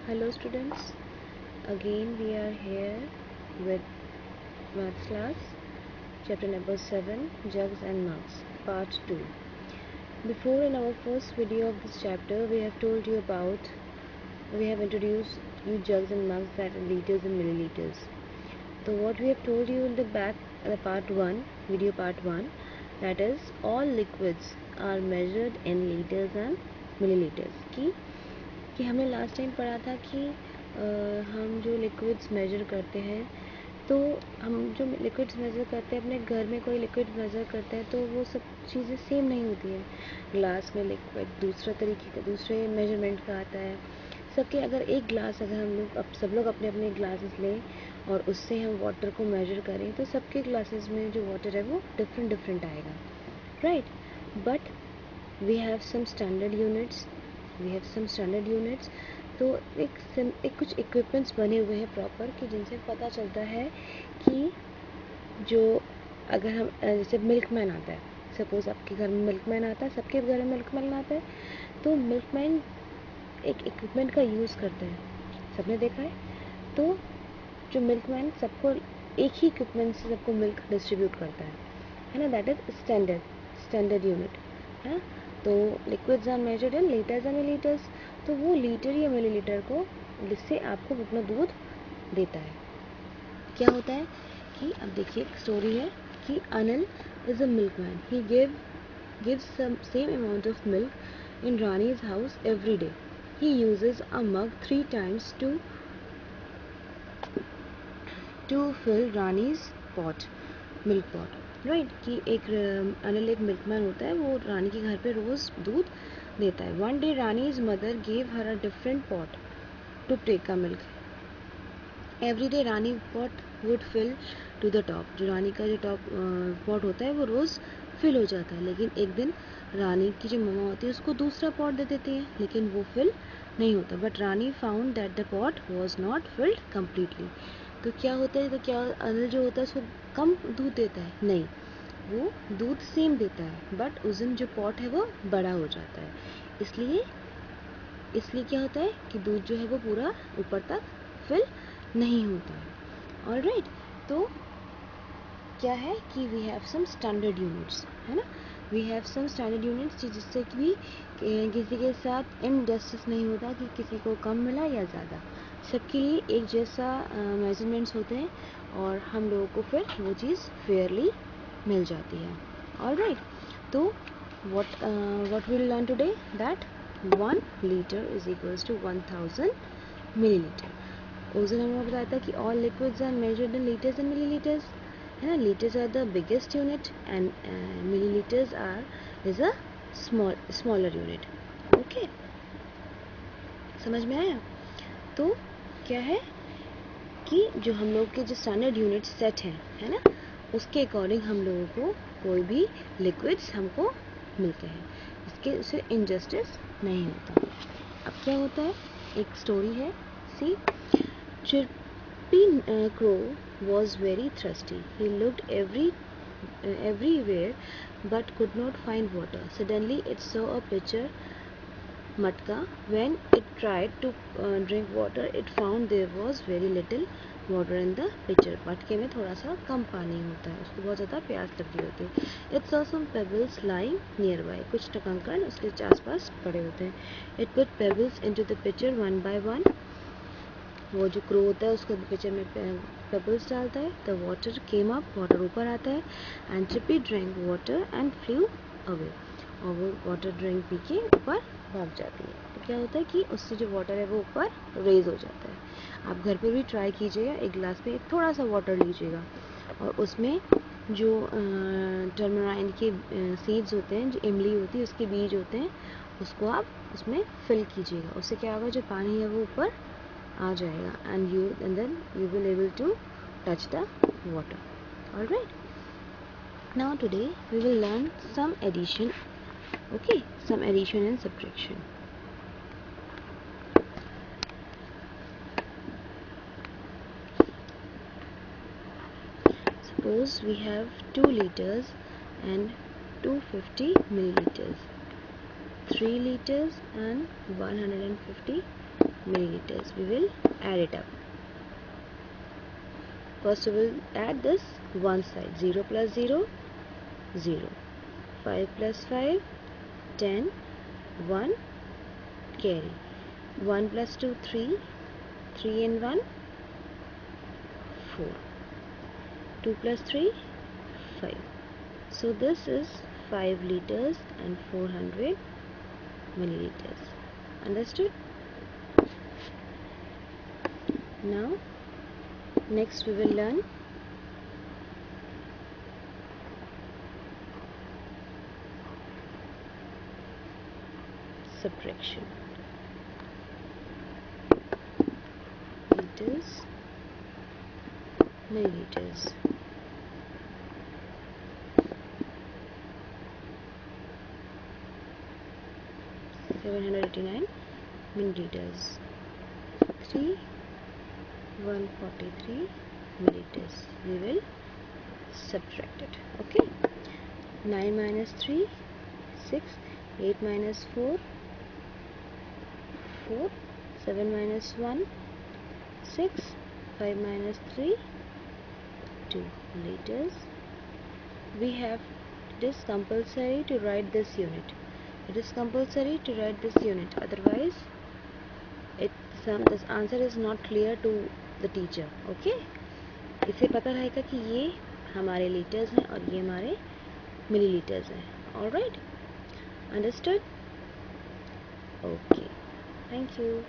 Hello students, again we are here with maths class, chapter number 7, Jugs and Mugs, part 2. Before, in our first video of this chapter, we have introduced you jugs and mugs, that are liters and milliliters. So what we have told you in the back, the part 1, video part 1, that is all liquids are measured in liters and milliliters. कि हमने last time पढ़ा था कि हम जो liquids major करते हैं, तो हम जो लिक्विड्स मेजर करते हैं, अपने घर में कोई लिक्विड मेजर करते हैं, तो वो सब चीज़ें सेम नहीं होती हैं. ग्लास में लिक्विड दूसरा तरीके का, दूसरे मेजरमेंट का आता है सबके. अगर एक ग्लास, अगर हम लोग सब लोग अपने अपने ग्लासेस लें और उससे हम वाटर को मेजर करें, तो सबके ग्लासेस में जो वाटर है वो डिफरेंट आएगा, right. But we have some standard units. तो एक कुछ इक्विपमेंट्स बने हुए हैं प्रॉपर, कि जिनसे पता चलता है कि जो अगर हम जैसे मिल्कमैन आता है, सपोज़ आपके घर में मिल्कमैन आता है, सबके घर में मिल्कमैन आता है, तो मिल्कमैन एक इक्विपमेंट का यूज़ करते हैं, सबने देखा है. तो जो मिल्कमैन सबको एक ही इक्विपमेंट से सबको मिल्क डिस्ट्रीब्यूट करता है ना. दैट इज स्टैंडर्ड यूनिट है. तो liquids are measured in litres and millilitres. तो वो लीटर या मिलीलीटर को, जिससे आपको अपना दूध देता है. क्या होता है कि अब देखिए, एक स्टोरी है कि Anil is a milkman. He gives some same amount of milk in Rani's house every day. He uses a mug 3 times to fill Rani's milk pot. Right. कि एक अनिल एक मिल्कमैन होता है, वो रानी के घर पे रोज़ दूध देता है. One day Rani's mother gave her a different pot to take a milk. Every day Rani pot would fill to the top. जो रानी का जो टॉप पॉट होता है वो रोज़ फिल हो जाता है. लेकिन एक दिन रानी की जो मम्मा होती है उसको दूसरा पॉट दे देती है, लेकिन वो फिल नहीं होता. But Rani found that the pot was not filled completely. तो क्या होता है, तो क्या अनिल जो होता है उसको कम दूध देता है? नहीं, वो दूध सेम देता है, बट उस दिन जो पॉट है वो बड़ा हो जाता है. इसलिए क्या होता है कि दूध जो है वो पूरा ऊपर तक फिल नहीं होता है. ऑलराइट. तो क्या है कि we have some standard units, है ना. We have some standard units, जिससे कि किसी के साथ इनजस्टिस नहीं होता कि किसी को कम मिला या ज़्यादा. सबके लिए एक जैसा मेजरमेंट्स होते हैं और हम लोगों को फिर वो चीज़ फेयरली मिल जाती है. ऑलराइट. तो what we'll learn today, that 1 liter is equals to 1000 milliliter. उस दिन हमने बताया था कि all liquids are measured in liters and milliliters, है ना. liters are the biggest unit and milliliters is a smaller unit. Okay, समझ में आया. तो क्या है कि जो हम लोग के जो स्टैंडर्ड यूनिट सेट हैं, है ना, उसके अकॉर्डिंग हम लोगों को कोई भी लिक्विड्स हमको मिलते हैं. इससे इनजस्टिस नहीं होता. अब क्या होता है, एक स्टोरी है. सी, चिर्पी crow was very thirsty. He looked everywhere but could not find water. Suddenly it saw a pitcher matka. When it tried to drink water, it found there was very little water in the pitcher. मटके में थोड़ा सा कम पानी होता है, उसको बहुत ज़्यादा प्यास लगी होती है. It saw some pebbles lying nearby. कुछ कंकड़ उसके आसपास पड़े होते हैं. It put pebbles into the pitcher one by one. वो जो क्रो होता है उसको पिक्चर में पेबल्स डालता है. The water came up. Water ऊपर आता है. And Chippy drink water and flew away. और वो वाटर ड्रिंक पी के ऊपर भाग जाती है. तो क्या होता है कि उससे जो वाटर है वो ऊपर रेज हो जाता है. आप घर पे भी ट्राई कीजिएगा. एक गिलास में थोड़ा सा वाटर लीजिएगा और उसमें जो टर्मराइन के सीड्स होते हैं, जो इमली होती है उसके बीज होते हैं, उसको आप उसमें फिल कीजिएगा. उससे क्या होगा, जो पानी है वो ऊपर आ जाएगा. and then you will able to touch the water. All right. Now today we will learn some addition. Okay, some addition and subtraction. Suppose we have 2 liters and 250 milliliters, 3 liters and 150 milliliters. We will add it up. First we will add this one side. 0 plus 0, 0. 5 plus 5, 10. 1, carry. 1 plus 2, 3. 3 and 1, 4. 2 plus 3, 5. So this is 5 liters and 400 milliliters. Understood? Now next we will learn subtraction. Liters, milliliters. $789 milliliters. 143 milliliters. We will subtract it. Okay. 9 minus 3, 6. 8 minus 4, 4. 7 minus 1, 6. 5 minus 3, 2 liters. We have, it is compulsory to write this unit. It is compulsory to write this unit. Otherwise, this answer is not clear to the teacher. Okay? इसे पता रहेगा कि ये हमारे litres हैं और ये हमारे मिलीलीटर्स हैं. All right? Understood? Okay. Thank you.